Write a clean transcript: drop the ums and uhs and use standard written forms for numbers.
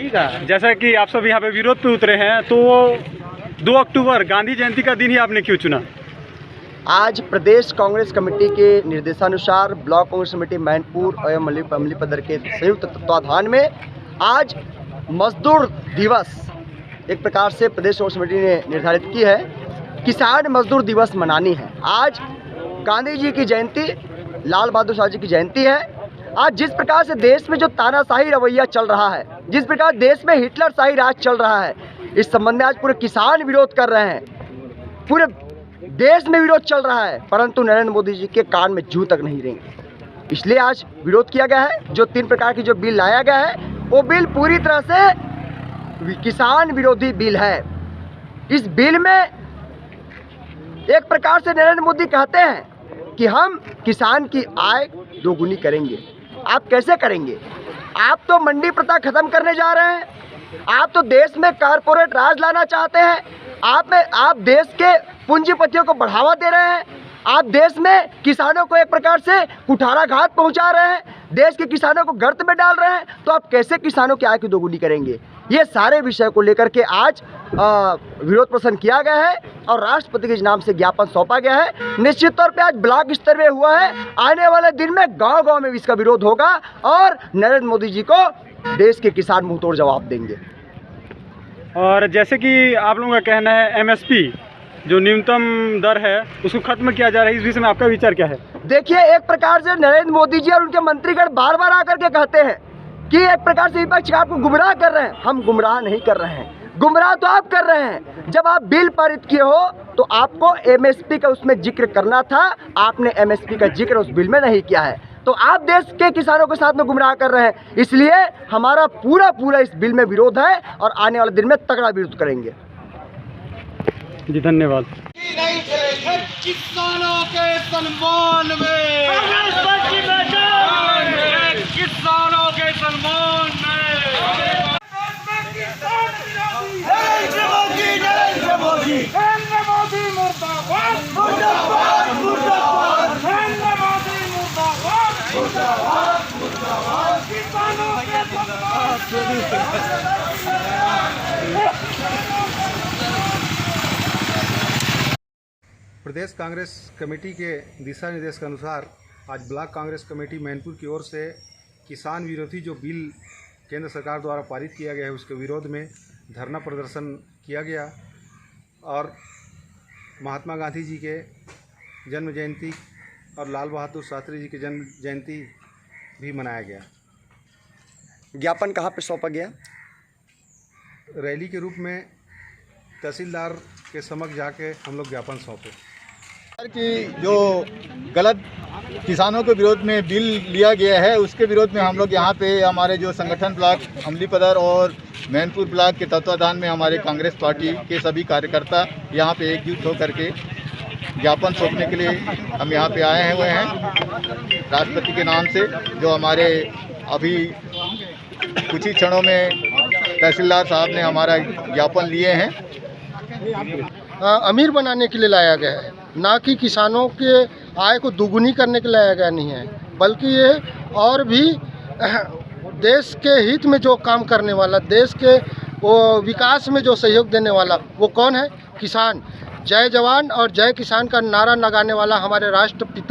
ठीक है, जैसा कि आप सब यहाँ पे विरोध पे उतरे हैं, तो 2 अक्टूबर गांधी जयंती का दिन ही आपने क्यों चुना? आज प्रदेश कांग्रेस कमेटी के निर्देशानुसार ब्लॉक कांग्रेस कमेटी मैनपुर एवं अमलीपदर के संयुक्त तत्वाधान में आज मजदूर दिवस एक प्रकार से प्रदेश कांग्रेस कमेटी ने निर्धारित की है। किसान मजदूर दिवस मनानी है। आज गांधी जी की जयंती, लाल बहादुर शास्त्री जी की जयंती है। आज जिस प्रकार से देश में जो तानाशाही रवैया चल रहा है, जिस प्रकार देश में हिटलरशाही राज चल रहा है, इस संबंध में आज पूरे किसान विरोध कर रहे हैं। पूरे देश में विरोध चल रहा है, परंतु नरेंद्र मोदी जी के कान में जू तक नहीं रहेंगे। इसलिए आज विरोध किया गया है। जो 3 प्रकार की जो बिल लाया गया है, वो बिल पूरी तरह से किसान विरोधी बिल है। इस बिल में एक प्रकार से नरेंद्र मोदी कहते हैं कि हम किसान की आय दोगुनी करेंगे। आप कैसे करेंगे? आप तो मंडी प्रथा खत्म करने जा रहे हैं। आप तो देश में कारपोरेट राज लाना चाहते हैं। आप देश के पूंजीपतियों को बढ़ावा दे रहे हैं। आप देश में किसानों को एक प्रकार से कुठाराघात पहुंचा रहे हैं। देश के किसानों को गर्त में डाल रहे हैं। तो आप कैसे किसानों की आय की दोगुनी करेंगे? ये सारे विषय को लेकर के आज विरोध प्रदर्शन किया गया है और राष्ट्रपति के नाम से ज्ञापन सौंपा गया है। निश्चित तौर पे आज ब्लॉक स्तर पे हुआ है। आने वाले दिन में गांव-गांव में भी इसका विरोध होगा और नरेंद्र मोदी जी को देश के किसान मुंहतोड़ जवाब देंगे। और जैसे कि आप लोगों का कहना है एमएसपी जो न्यूनतम दर है उसको खत्म किया जा रहा है, इस विषय में आपका विचार क्या है? देखिए, एक प्रकार से नरेंद्र मोदी जी और उनके मंत्रीगण बार बार आकर के कहते हैं कि एक प्रकार से विपक्ष आपको गुमराह कर रहे हैं। हम गुमराह नहीं कर रहे हैं, गुमराह तो आप कर रहे हैं। जब आप बिल पारित किए हो तो आपको एमएसपी का उसमें जिक्र करना था। आपने एमएसपी का जिक्र उस बिल में नहीं किया है, तो आप देश के किसानों के साथ में गुमराह कर रहे हैं। इसलिए हमारा पूरा इस बिल में विरोध है और आने वाले दिन में तगड़ा विरोध करेंगे। जी धन्यवाद। किसानों के सम्मान में, किसानों के सम्मान में नरेंद्र मोदी मुर्दाबाद, मुर्दाबाद, मुर्दाबाद, नरेंद्र मोदी मुर्दाबाद, मुर्दाबाद, मुर्दाबाद, किसानों के सम्मान। प्रदेश कांग्रेस कमेटी के दिशा निर्देश के अनुसार आज ब्लॉक कांग्रेस कमेटी मैनपुर की ओर से किसान विरोधी जो बिल केंद्र सरकार द्वारा पारित किया गया है उसके विरोध में धरना प्रदर्शन किया गया और महात्मा गांधी जी के जन्म जयंती और लाल बहादुर शास्त्री जी के जन्म जयंती भी मनाया गया। ज्ञापन कहाँ पे सौंपा गया? रैली के रूप में तहसीलदार के समक्ष जाके हम लोग ज्ञापन सौंपे कि जो गलत किसानों के विरोध में बिल लिया गया है उसके विरोध में हम लोग यहाँ पे हमारे जो संगठन ब्लॉक अमलीपदर और मैनपुर ब्लॉक के तत्वाधान में हमारे कांग्रेस पार्टी के सभी कार्यकर्ता यहाँ पे एकजुट होकर के ज्ञापन सौंपने के लिए हम यहाँ पे आए हुए हैं राष्ट्रपति के नाम से, जो हमारे अभी कुछ ही क्षणों में तहसीलदार साहब ने हमारा ज्ञापन लिए हैं। अमीर बनाने के लिए लाया गया है, ना कि किसानों के आय को दुगुनी करने के लिए लाया गया नहीं है, बल्कि ये और भी देश के हित में जो काम करने वाला, देश के वो विकास में जो सहयोग देने वाला, वो कौन है? किसान। जय जवान और जय किसान का नारा लगाने वाला हमारे राष्ट्रपिता